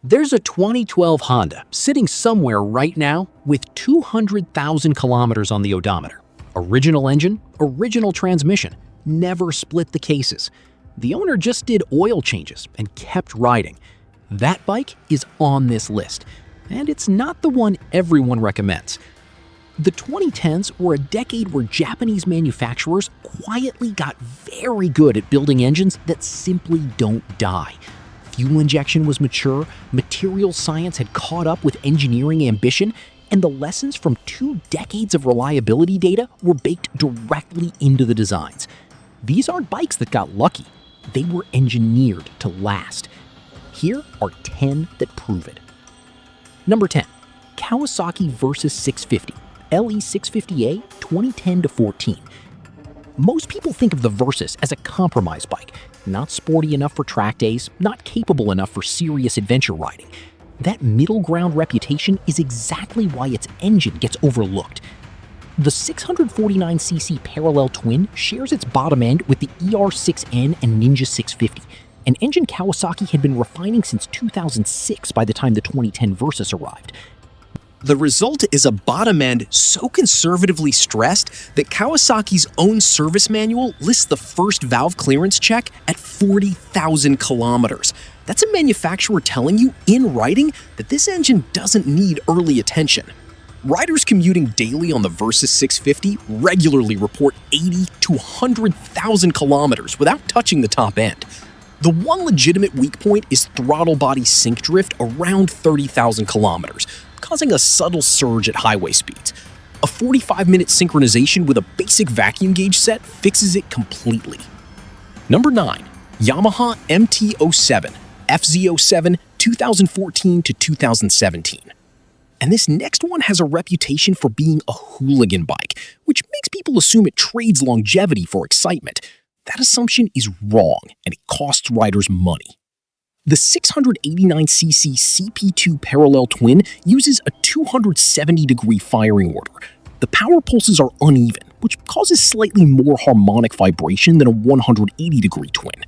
There's a 2012 Honda sitting somewhere right now with 200,000 kilometers on the odometer. Original engine, original transmission, never split the cases. The owner just did oil changes and kept riding. That bike is on this list, and it's not the one everyone recommends. The 2010s were a decade where Japanese manufacturers quietly got very good at building engines that simply don't die. Fuel injection was mature, material science had caught up with engineering ambition, and the lessons from 2 decades of reliability data were baked directly into the designs. These aren't bikes that got lucky. They were engineered to last. Here are 10 that prove it. Number 10. Kawasaki Versys 650, LE650A 2010-14. Most people think of the Versys as a compromise bike, not sporty enough for track days, not capable enough for serious adventure riding. That middle ground reputation is exactly why its engine gets overlooked. The 649cc parallel twin shares its bottom end with the ER6N and Ninja 650, an engine Kawasaki had been refining since 2006 by the time the 2010 Versys arrived. The result is a bottom end so conservatively stressed that Kawasaki's own service manual lists the first valve clearance check at 40,000 kilometers. That's a manufacturer telling you in writing that this engine doesn't need early attention. Riders commuting daily on the Versys 650 regularly report 80 to 100,000 kilometers without touching the top end. The one legitimate weak point is throttle body sync drift around 30,000 kilometers, causing a subtle surge at highway speeds. A 45-minute synchronization with a basic vacuum gauge set fixes it completely. Number 9. Yamaha MT-07, FZ07, 2014 to 2017. And this next one has a reputation for being a hooligan bike, which makes people assume it trades longevity for excitement. That assumption is wrong, and it costs riders money. The 689cc CP2 parallel twin uses a 270-degree firing order. The power pulses are uneven, which causes slightly more harmonic vibration than a 180-degree twin.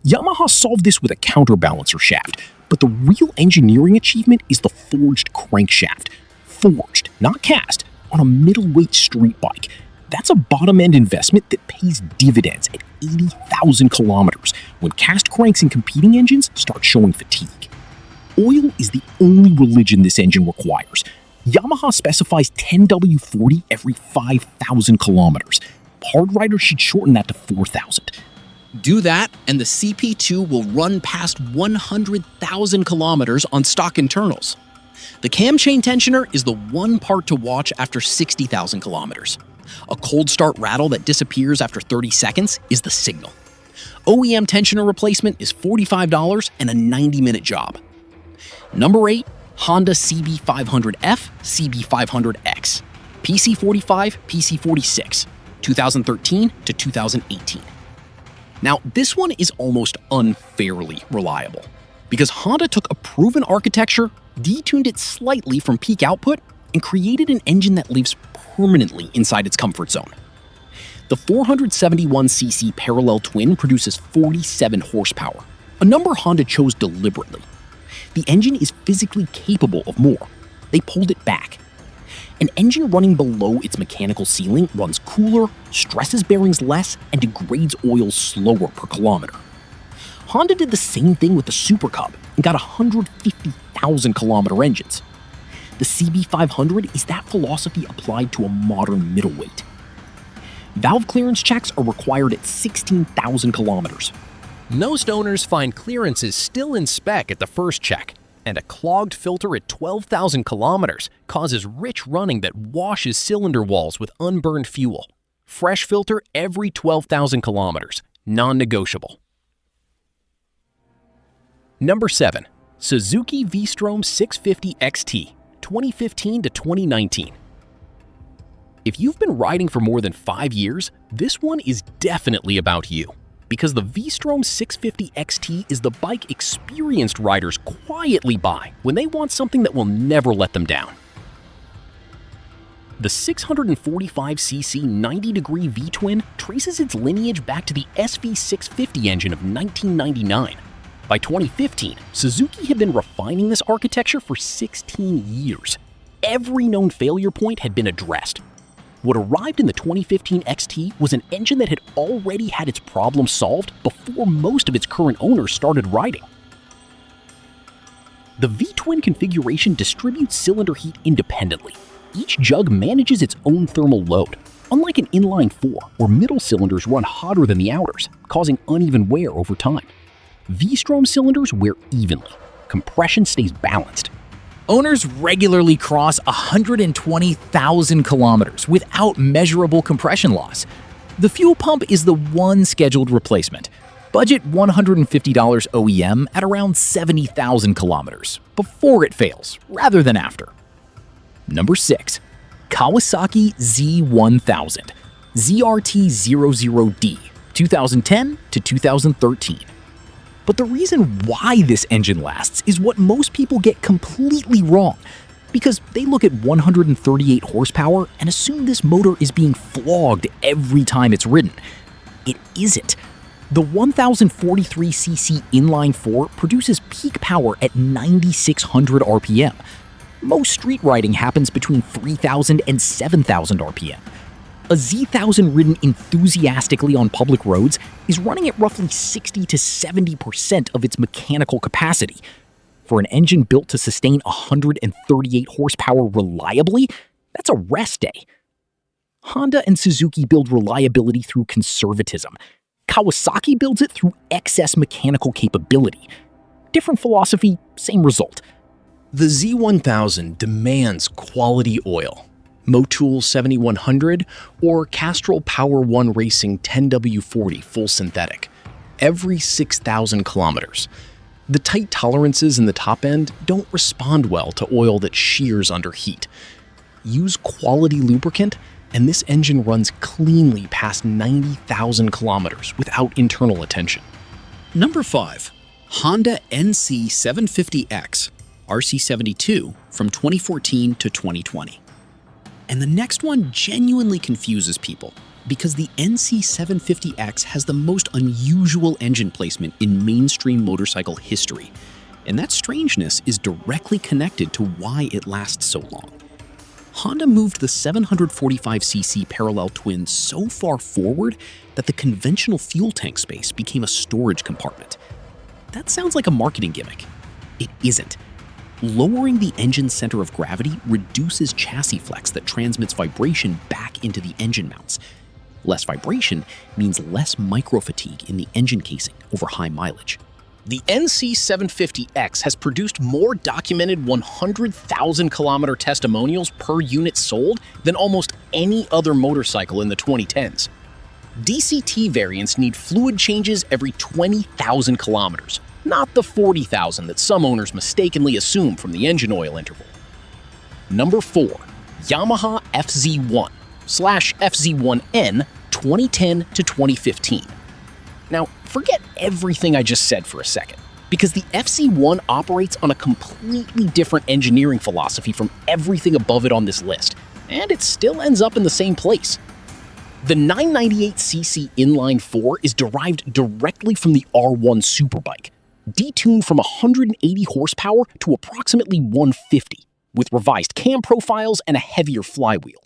Yamaha solved this with a counterbalancer shaft, but the real engineering achievement is the forged crankshaft. Forged, not cast, on a middleweight street bike. That's a bottom-end investment that pays dividends at 80,000 kilometers when cast cranks in competing engines start showing fatigue. Oil is the only religion this engine requires. Yamaha specifies 10W40 every 5,000 kilometers. Hard riders should shorten that to 4,000. Do that, and the CP2 will run past 100,000 kilometers on stock internals. The cam chain tensioner is the one part to watch after 60,000 kilometers. A cold start rattle that disappears after 30 seconds is the signal. OEM tensioner replacement is $45 and a 90-minute job. Number 8, Honda CB500F, CB500X, PC45, PC46, 2013 to 2018. Now, this one is almost unfairly reliable, because Honda took a proven architecture, detuned it slightly from peak output, and created an engine that lives permanently inside its comfort zone. The 471cc parallel twin produces 47 horsepower, a number Honda chose deliberately. The engine is physically capable of more. They pulled it back. An engine running below its mechanical ceiling runs cooler, stresses bearings less, and degrades oil slower per kilometer. Honda did the same thing with the Super Cub and got 150,000 kilometer engines. The CB500 is that philosophy applied to a modern middleweight. Valve clearance checks are required at 16,000 kilometers. Most owners find clearances still in spec at the first check, and a clogged filter at 12,000 kilometers causes rich running that washes cylinder walls with unburned fuel. Fresh filter every 12,000 kilometers, non-negotiable. Number 7. Suzuki V-Strom 650 XT, 2015 to 2019. If you've been riding for more than 5 years, this one is definitely about you, because the V-Strom 650 XT is the bike experienced riders quietly buy when they want something that will never let them down. The 645cc 90-degree V-twin traces its lineage back to the SV650 engine of 1999. By 2015, Suzuki had been refining this architecture for 16 years. Every known failure point had been addressed. What arrived in the 2015 XT was an engine that had already had its problems solved before most of its current owners started riding. The V-twin configuration distributes cylinder heat independently. Each jug manages its own thermal load, unlike an inline-4, where middle cylinders run hotter than the outers, causing uneven wear over time. V-Strom cylinders wear evenly. Compression stays balanced. Owners regularly cross 120,000 kilometers without measurable compression loss. The fuel pump is the one scheduled replacement. Budget $150 OEM at around 70,000 kilometers before it fails, rather than after. Number 6. Kawasaki Z1000 ZRT00D 2010 to 2013. But the reason why this engine lasts is what most people get completely wrong, because they look at 138 horsepower and assume this motor is being flogged every time it's ridden. It isn't. The 1043cc inline-4 produces peak power at 9,600 RPM. Most street riding happens between 3,000 and 7,000 RPM. A Z1000 ridden enthusiastically on public roads is running at roughly 60 to 70% of its mechanical capacity. For an engine built to sustain 138 horsepower reliably, that's a rest day. Honda and Suzuki build reliability through conservatism. Kawasaki builds it through excess mechanical capability. Different philosophy, same result. The Z1000 demands quality oil. Motul 7100 or Castrol Power One Racing 10W40 full synthetic, every 6,000 kilometers. The tight tolerances in the top end don't respond well to oil that shears under heat. Use quality lubricant, and this engine runs cleanly past 90,000 kilometers without internal attention. Number 5. Honda NC750X RC72 from 2014 to 2020. And the next one genuinely confuses people, because the NC750X has the most unusual engine placement in mainstream motorcycle history, and that strangeness is directly connected to why it lasts so long. Honda moved the 745cc parallel twin so far forward that the conventional fuel tank space became a storage compartment. That sounds like a marketing gimmick. It isn't. Lowering the engine's center of gravity reduces chassis flex that transmits vibration back into the engine mounts. Less vibration means less micro-fatigue in the engine casing over high mileage. The NC750X has produced more documented 100,000 kilometer testimonials per unit sold than almost any other motorcycle in the 2010s. DCT variants need fluid changes every 20,000 kilometers, not the 40,000 that some owners mistakenly assume from the engine oil interval. Number 4. Yamaha FZ1/FZ1N 2010 to 2015. Now, forget everything I just said for a second, because the FZ1 operates on a completely different engineering philosophy from everything above it on this list, and it still ends up in the same place. The 998cc inline-4 is derived directly from the R1 Superbike, detuned from 180 horsepower to approximately 150, with revised cam profiles and a heavier flywheel.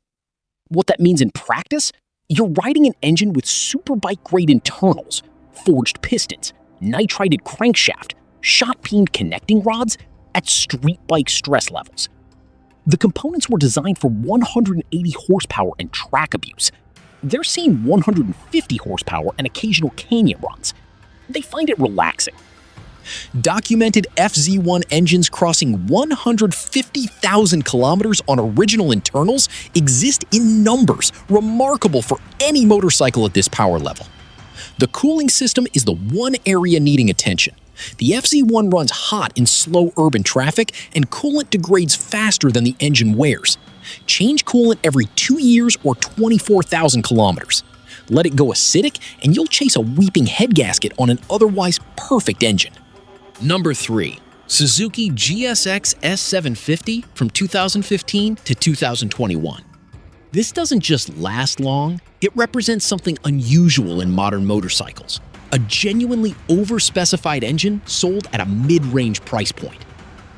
What that means in practice? You're riding an engine with Superbike-grade internals, forged pistons, nitrided crankshaft, shot-peened connecting rods at street bike stress levels. The components were designed for 180 horsepower and track abuse. They're seeing 150 horsepower and occasional canyon runs. They find it relaxing. Documented FZ1 engines crossing 150,000 kilometers on original internals exist in numbers remarkable for any motorcycle at this power level. The cooling system is the one area needing attention. The FZ1 runs hot in slow urban traffic, and coolant degrades faster than the engine wears. Change coolant every 2 years or 24,000 kilometers. Let it go acidic, and you'll chase a weeping head gasket on an otherwise perfect engine. Number 3. Suzuki GSX S750 from 2015 to 2021. This doesn't just last long, it represents something unusual in modern motorcycles. a genuinely overspecified engine sold at a mid-range price point.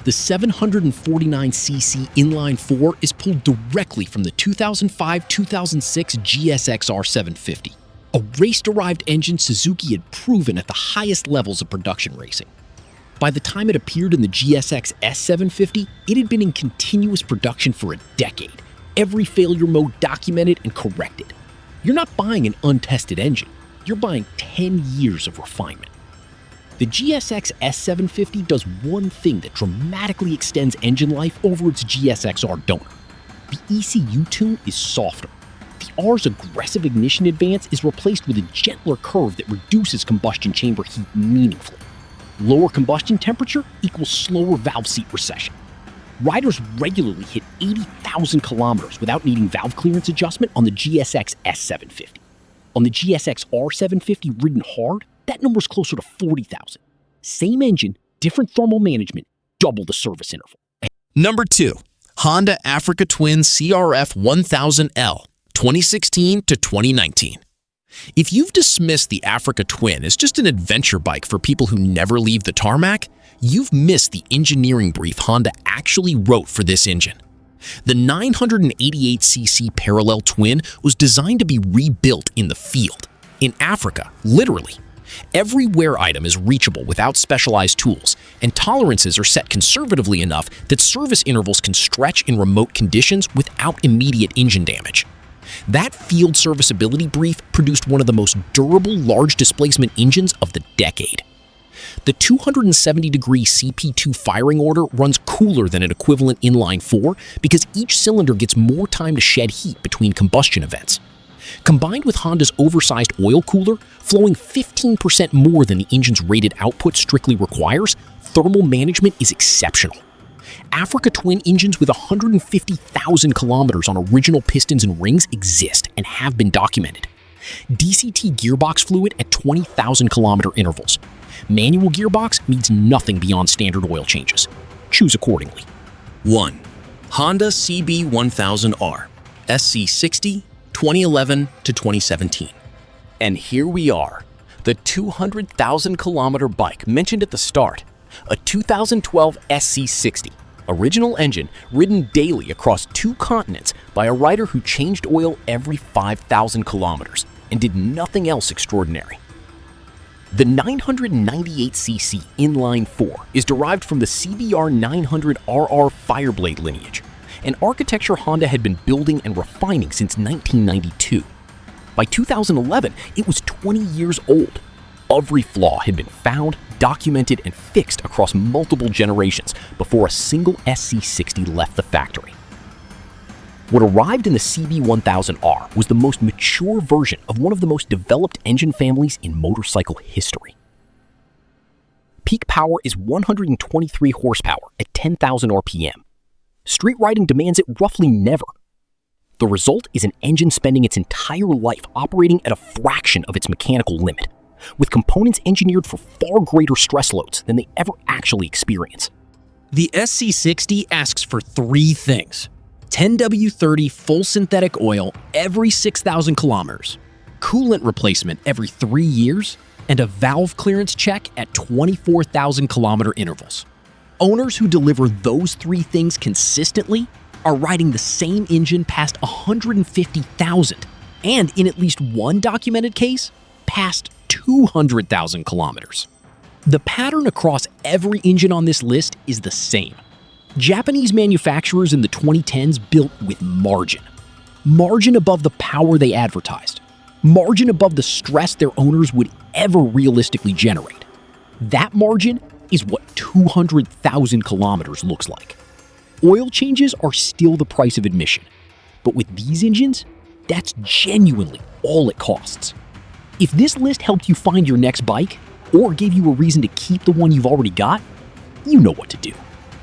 The 749cc inline-4 is pulled directly from the 2005-2006 GSX-R 750, a race-derived engine Suzuki had proven at the highest levels of production racing. By the time it appeared in the GSX S750, it had been in continuous production for a decade, every failure mode documented and corrected. You're not buying an untested engine, you're buying 10 years of refinement. The GSX S750 does one thing that dramatically extends engine life over its GSX-R donor. The ECU tune is softer. The R's aggressive ignition advance is replaced with a gentler curve that reduces combustion chamber heat meaningfully. Lower combustion temperature equals slower valve seat recession. Riders regularly hit 80,000 kilometers without needing valve clearance adjustment on the GSX S750. On the GSX-R 750 ridden hard, that number's closer to 40,000. Same engine, different thermal management, double the service interval. Number 2. Honda Africa Twin CRF 1000L, 2016 to 2019. If you've dismissed the Africa Twin as just an adventure bike for people who never leave the tarmac, you've missed the engineering brief Honda actually wrote for this engine. The 988cc parallel twin was designed to be rebuilt in the field. In Africa, literally. Every wear item is reachable without specialized tools, and tolerances are set conservatively enough that service intervals can stretch in remote conditions without immediate engine damage. That field serviceability brief produced one of the most durable large displacement engines of the decade. The 270-degree CP2 firing order runs cooler than an equivalent inline-4 because each cylinder gets more time to shed heat between combustion events. Combined with Honda's oversized oil cooler, flowing 15% more than the engine's rated output strictly requires, thermal management is exceptional. Africa Twin engines with 150,000 kilometers on original pistons and rings exist and have been documented. DCT gearbox fluid at 20,000 kilometer intervals. Manual gearbox needs nothing beyond standard oil changes. Choose accordingly. 1. Honda CB1000R, SC60, 2011 to 2017. And here we are, the 200,000 kilometer bike mentioned at the start, a 2012 SC60, original engine ridden daily across 2 continents by a rider who changed oil every 5,000 kilometers and did nothing else extraordinary. The 998cc inline-4 is derived from the CBR 900RR Fireblade lineage, an architecture Honda had been building and refining since 1992. By 2011, it was 20 years old. Every flaw had been found, documented, and fixed across multiple generations before a single SC60 left the factory. What arrived in the CB1000R was the most mature version of one of the most developed engine families in motorcycle history. Peak power is 123 horsepower at 10,000 RPM. Street riding demands it roughly never. The result is an engine spending its entire life operating at a fraction of its mechanical limit, with components engineered for far greater stress loads than they ever actually experience. The SC60 asks for 3 things: 10W30 full synthetic oil every 6,000 kilometers, coolant replacement every 3 years, and a valve clearance check at 24,000 kilometer intervals. Owners who deliver those 3 things consistently are riding the same engine past 150,000, and in at least one documented case, past 200,000 kilometers. The pattern across every engine on this list is the same. Japanese manufacturers in the 2010s built with margin. Margin above the power they advertised. Margin above the stress their owners would ever realistically generate. That margin is what 200,000 kilometers looks like. Oil changes are still the price of admission, but with these engines, that's genuinely all it costs. If this list helped you find your next bike, or gave you a reason to keep the one you've already got, you know what to do.